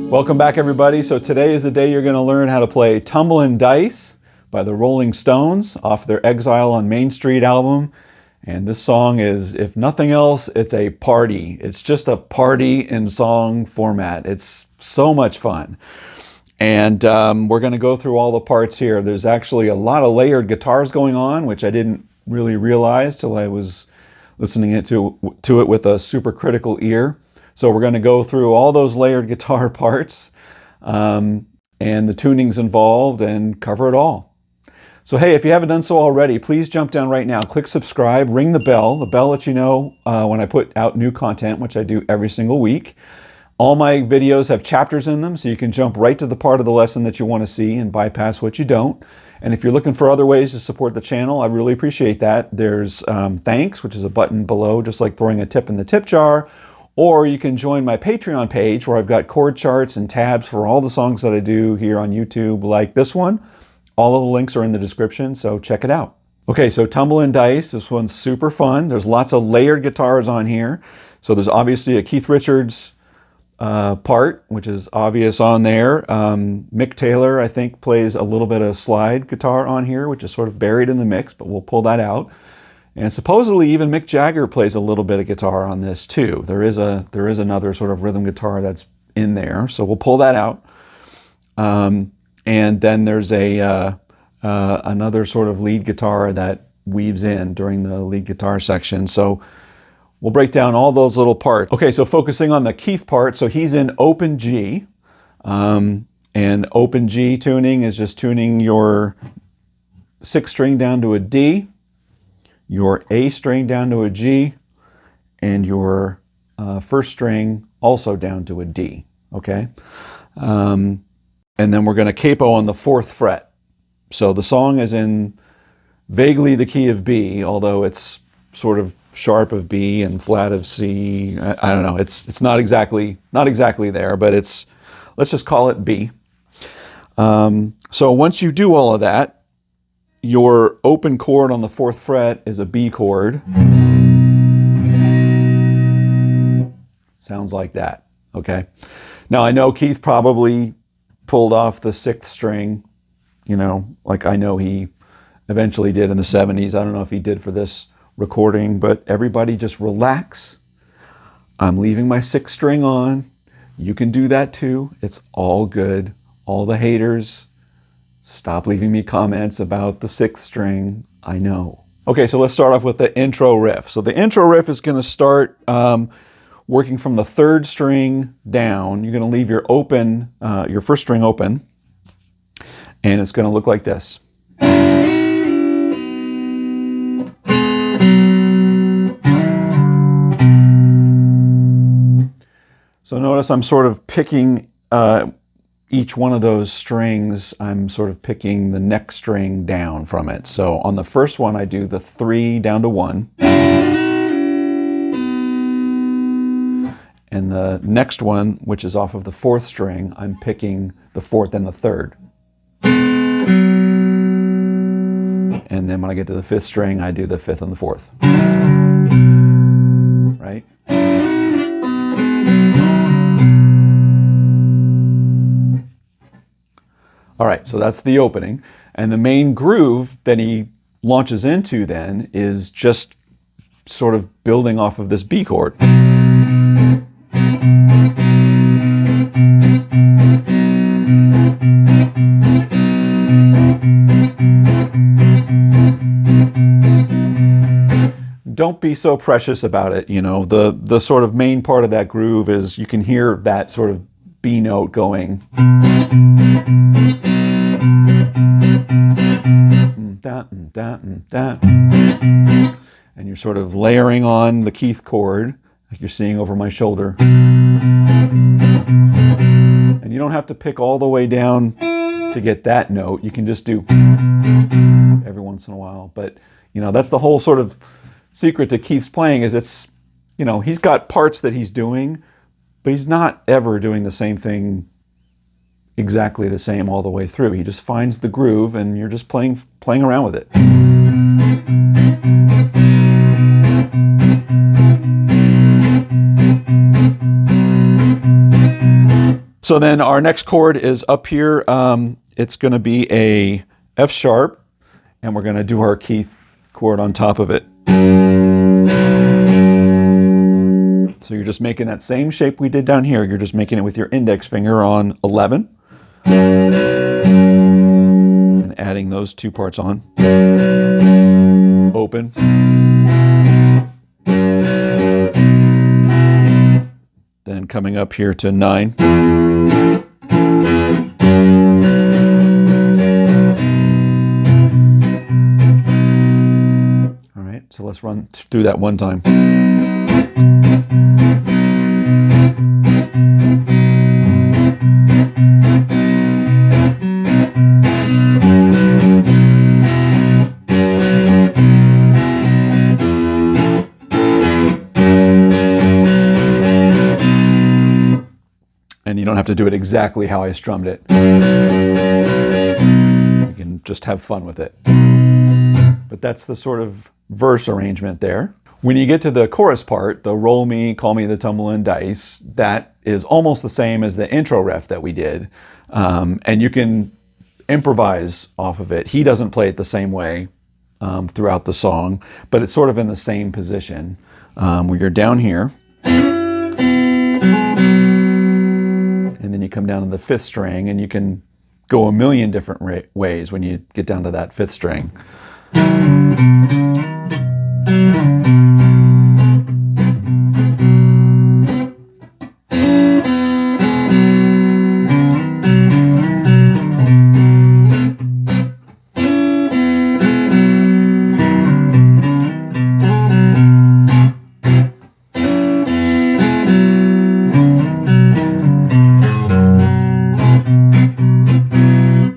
Welcome back, everybody. So today is the day you're going to learn how to play Tumbling Dice by the Rolling Stones off their Exile on Main Street album. And this song is, if nothing else, it's a party. It's just a party in song format. It's so much fun. And we're going to go through all the parts here. There's actually a lot of layered guitars going on, which I didn't really realize till I was listening to it with a super critical ear. So we're going to go through all those layered guitar parts and the tunings involved and cover it all. So hey, if you haven't done so already, please jump down right now, click subscribe, ring the bell. The bell lets you know when I put out new content, which I do every single week. All my videos have chapters in them, so you can jump right to the part of the lesson that you want to see and bypass what you don't. And if you're looking for other ways to support the channel, I really appreciate that. There's thanks, which is a button below, just like throwing a tip in the tip jar. Or you can join my Patreon page where I've got chord charts and tabs for all the songs that I do here on YouTube, like this one. All of the links are in the description, so check it out. Okay, so Tumbling Dice, this one's super fun. There's lots of layered guitars on here. So there's obviously a Keith Richards part, which is obvious on there. Mick Taylor, I think, plays a little bit of slide guitar on here, which is sort of buried in the mix, but we'll pull that out. And supposedly even Mick Jagger plays a little bit of guitar on this too. There is another sort of rhythm guitar that's in there, so we'll pull that out. And then there's another sort of lead guitar that weaves in during the lead guitar section. So we'll break down all those little parts. Okay, so focusing on the Keith part, so he's in open G. And open G tuning is just tuning your 6th string down to a D, your A string down to a G, and your 1st string also down to a D, okay? And then we're going to capo on the 4th fret. So the song is in vaguely the key of B, although it's sort of sharp of B and flat of C. I don't know, it's not exactly there, but let's just call it B. So once you do all of that, your open chord on the 4th fret is a B chord. Sounds like that, okay? Now I know Keith probably pulled off the 6th string, you know, like I know he eventually did in the 70s. I don't know if he did for this recording, but everybody just relax. I'm leaving my 6th string on. You can do that too. It's all good. All the haters, stop leaving me comments about the 6th string. I know. Okay, so let's start off with the intro riff. So the intro riff is going to start working from the 3rd string down. You're going to leave your 1st string open, and it's going to look like this. So notice I'm sort of picking each one of those strings, I'm sort of picking the next string down from it. So on the first one, I do the 3 down to 1. And the next one, which is off of the 4th string, I'm picking the 4th and the 3rd. And then when I get to the 5th string, I do the 5th and the 4th. Right? All right, so that's the opening. And the main groove that he launches into then is just sort of building off of this B chord. Don't be so precious about it, you know. The sort of main part of that groove is you can hear that sort of B note going. And you're sort of layering on the Keith chord, like you're seeing over my shoulder. And you don't have to pick all the way down to get that note. You can just do every once in a while. But, you know, that's the whole sort of secret to Keith's playing, is it's, you know, he's got parts that he's doing, but he's not ever doing the same thing exactly the same all the way through. He just finds the groove and you're just playing around with it. So then our next chord is up here. It's going to be a F sharp, and we're going to do our Keith chord on top of it. So you're just making that same shape we did down here. You're just making it with your index finger on 11. And adding those two parts on. Open. Then coming up here to 9. All right, so let's run through that one time. And you don't have to do it exactly how I strummed it. You can just have fun with it. But that's the sort of verse arrangement there. When you get to the chorus part, the roll me, call me the tumbling dice, that is almost the same as the intro riff that we did. And you can improvise off of it. He doesn't play it the same way throughout the song, but it's sort of in the same position where you're down here. And then you come down to the 5th string, and you can go a million different ways when you get down to that 5th string.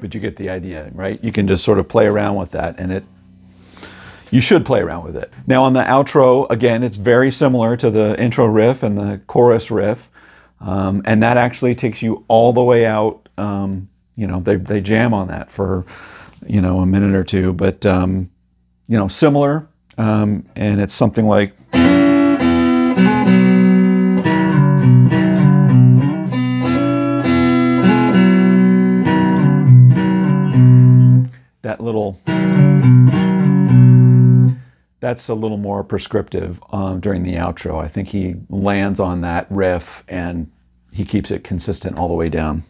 But you get the idea, right? You can just sort of play around with that, and you should play around with it. Now on the outro, again, it's very similar to the intro riff and the chorus riff, and that actually takes you all the way out. You know, they jam on that for, you know, a minute or two, but you know, similar, and it's something like. That little, that's a little more prescriptive during the outro. I think he lands on that riff and he keeps it consistent all the way down.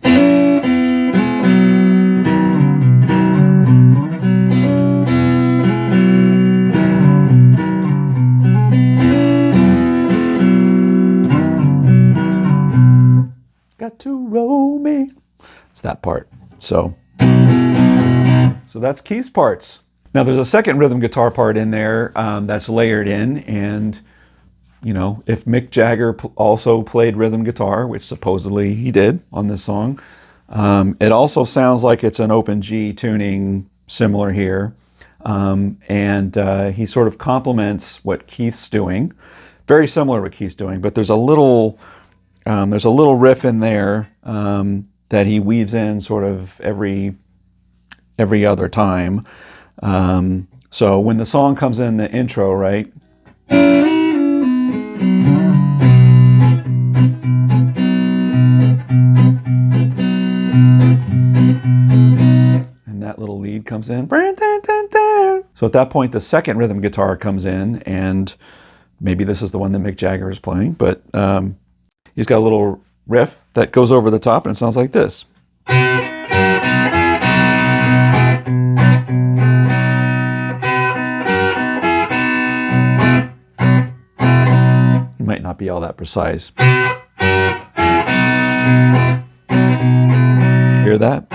Got to roll me. It's that part. So that's Keith's parts. Now there's a second rhythm guitar part in there that's layered in, and you know, if Mick Jagger also played rhythm guitar, which supposedly he did on this song, it also sounds like it's an open G tuning, similar here, and he sort of complements what Keith's doing, very similar to what Keith's doing, but there's a little riff in there that he weaves in sort of every other time. So when the song comes in the intro, right? And that little lead comes in. So at that point, the second rhythm guitar comes in, and maybe this is the one that Mick Jagger is playing, but he's got a little riff that goes over the top, and it sounds like this. Might not be all that precise. Hear that?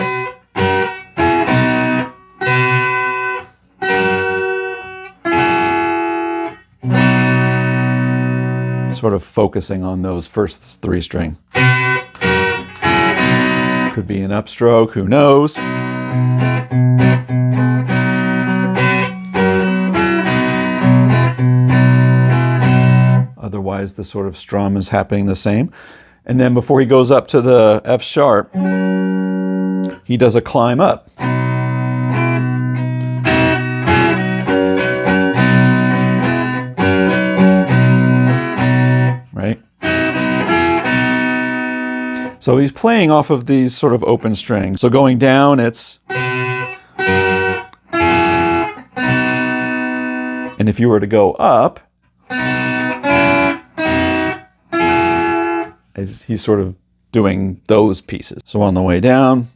Sort of focusing on those first 3 string. Could be an upstroke, who knows? Otherwise, the sort of strum is happening the same. And then before he goes up to the F sharp, he does a climb up. Right? So he's playing off of these sort of open strings. So going down, it's... And if you were to go up, he's sort of doing those pieces. So on the way down,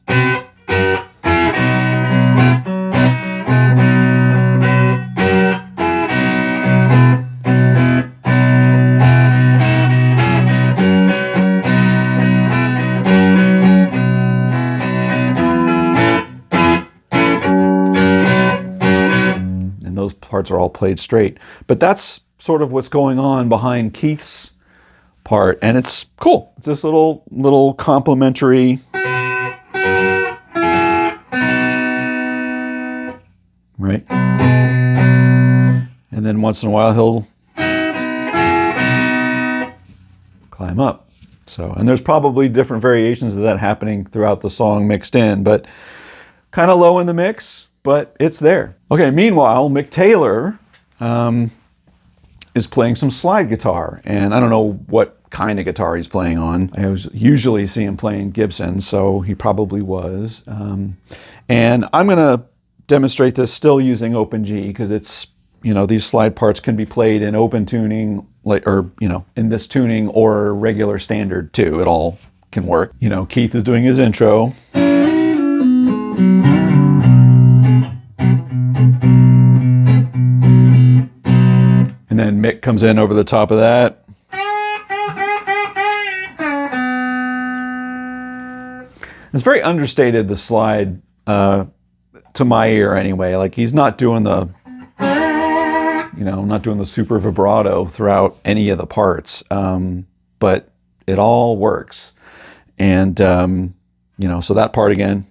and those parts are all played straight. But that's sort of what's going on behind Keith's part, and it's cool. It's this little complementary, right? And then once in a while he'll climb up. So, and there's probably different variations of that happening throughout the song mixed in, but kind of low in the mix, but it's there. Okay, meanwhile, Mick Taylor is playing some slide guitar, and I don't know what kind of guitar he's playing on. I usually see him playing Gibson, so he probably was. And I'm going to demonstrate this still using open G, because it's, you know, these slide parts can be played in open tuning, like, or, you know, in this tuning or regular standard too. It all can work. You know, Keith is doing his intro. And then Mick comes in over the top of that. It's very understated, the slide, to my ear anyway. Like, he's not doing the, you know, not doing the super vibrato throughout any of the parts, but it all works. And, you know, so that part again.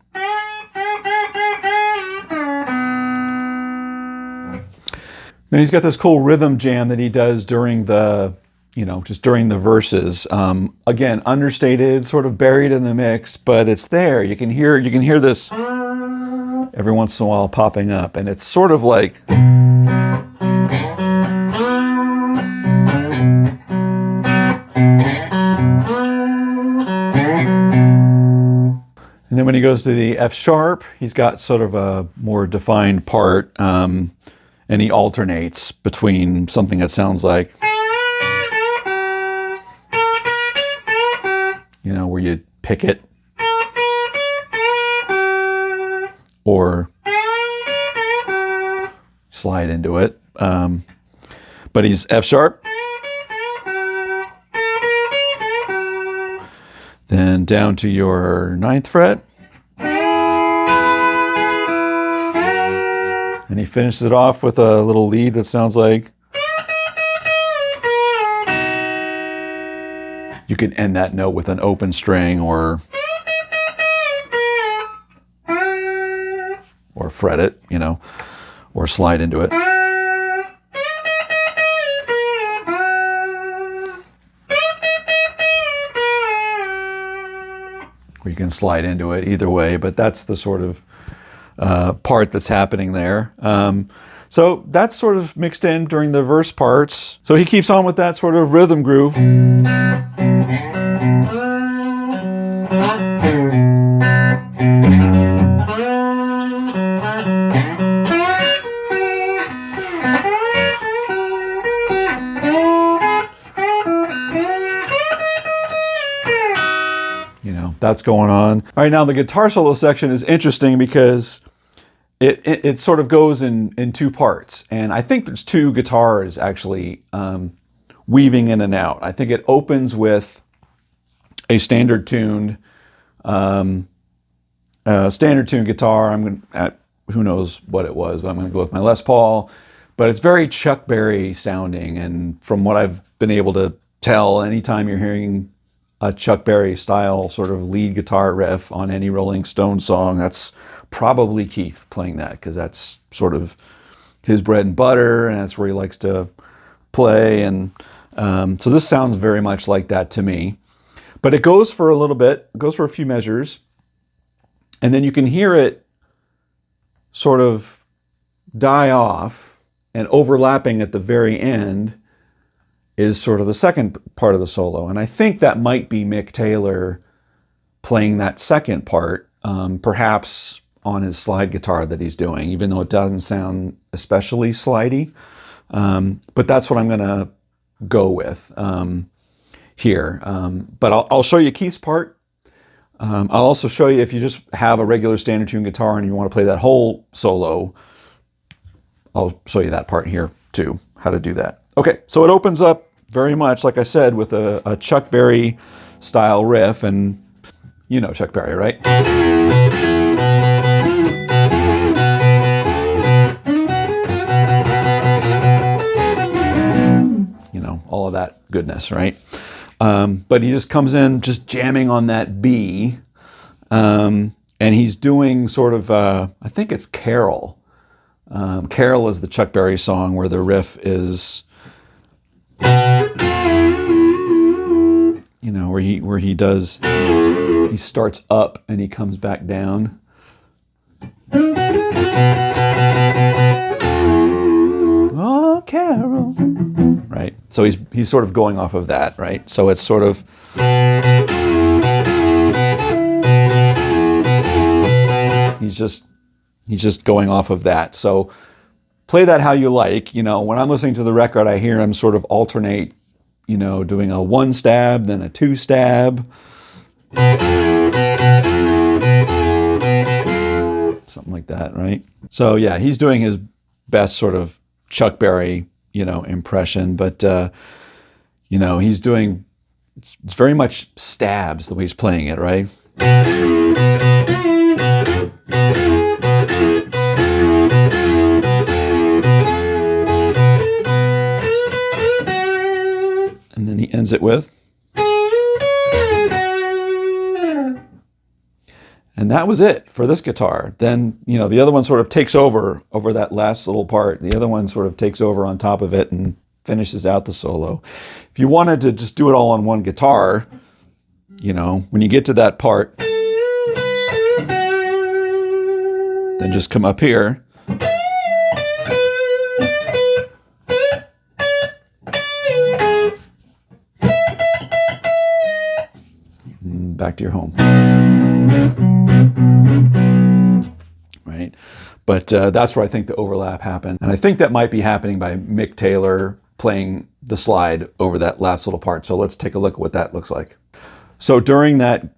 Then he's got this cool rhythm jam that he does during the, you know, just during the verses. Again, understated, sort of buried in the mix, but it's there. You can hear this every once in a while popping up, and it's sort of like, and then when he goes to the F sharp, he's got sort of a more defined part, and he alternates between something that sounds like, you know, where you pick it, or slide into it. But he's F sharp, then down to your 9th fret, and he finishes it off with a little lead that sounds like, you can end that note with an open string or fret it, you know, or slide into it. Or you can slide into it either way, but that's the sort of part that's happening there. So that's sort of mixed in during the verse parts. So he keeps on with that sort of rhythm groove. You know, that's going on. All right, now the guitar solo section is interesting because it sort of goes in two parts. And I think there's two guitars actually weaving in and out. I think it opens with a standard tuned guitar. Who knows what it was, but I'm going to go with my Les Paul. But it's very Chuck Berry sounding. And from what I've been able to tell, anytime you're hearing a Chuck Berry style sort of lead guitar riff on any Rolling Stones song, that's probably Keith playing that, because that's sort of his bread and butter, and that's where he likes to play. And so this sounds very much like that to me. But it goes for a little bit, it goes for a few measures, and then you can hear it sort of die off, and overlapping at the very end is sort of the second part of the solo. And I think that might be Mick Taylor playing that second part, perhaps on his slide guitar that he's doing, even though it doesn't sound especially slidey. But that's what I'm going to go with here. But I'll show you Keith's part. I'll also show you if you just have a regular standard tune guitar and you want to play that whole solo, I'll show you that part here too, how to do that. Okay, so it opens up very much, like I said, with a Chuck Berry style riff, and you know Chuck Berry, right? You know, all of that goodness, right? But he just comes in just jamming on that B, and he's doing sort of, I think it's Carol. Carol is the Chuck Berry song where the riff is, you know, where he starts up and he comes back down. Oh, Carol. Right? So he's sort of going off of that, right? So it's sort of he's just going off of that. So play that how you like. You know, when I'm listening to the record, I hear him sort of alternate, you know, doing a 1 stab, then a 2 stab. Something like that, right? So yeah, he's doing his best sort of Chuck Berry, you know, impression, but you know, he's doing, it's very much stabs the way he's playing it, right? And then he ends it with, and that was it for this guitar. Then, you know, the other one sort of takes over that last little part. The other one sort of takes over on top of it and finishes out the solo. If you wanted to just do it all on one guitar, you know, when you get to that part, then just come up here. And back to your home. Right? But that's where I think the overlap happened. And I think that might be happening by Mick Taylor playing the slide over that last little part. So let's take a look at what that looks like. So during that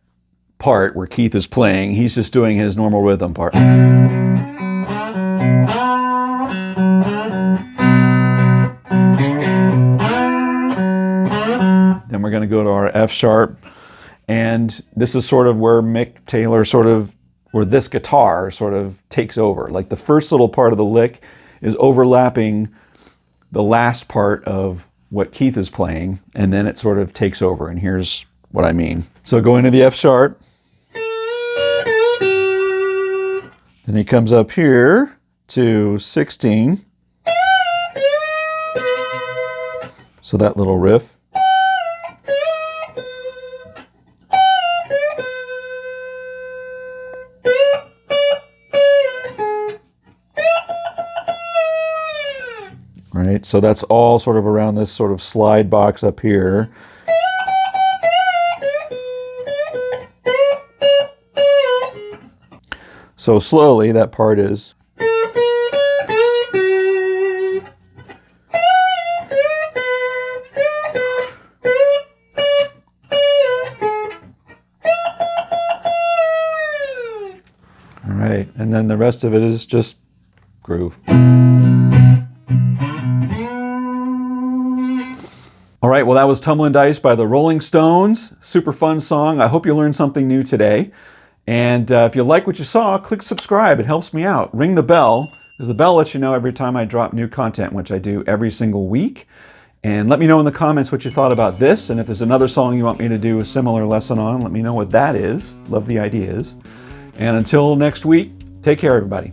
part where Keith is playing, he's just doing his normal rhythm part. Then we're going to go to our F sharp. And this is sort of where Mick Taylor where this guitar sort of takes over. Like the first little part of the lick is overlapping the last part of what Keith is playing, and then it sort of takes over. And here's what I mean. So go into the F sharp. Then he comes up here to 16. So that little riff. Right, so that's all sort of around this sort of slide box up here. So slowly that part is. All right, and then the rest of it is just groove. All right, well, that was Tumbling Dice by the Rolling Stones. Super fun song. I hope you learned something new today. And if you like what you saw, click subscribe. It helps me out. Ring the bell, because the bell lets you know every time I drop new content, which I do every single week. And let me know in the comments what you thought about this. And if there's another song you want me to do a similar lesson on, let me know what that is. Love the ideas. And until next week, take care, everybody.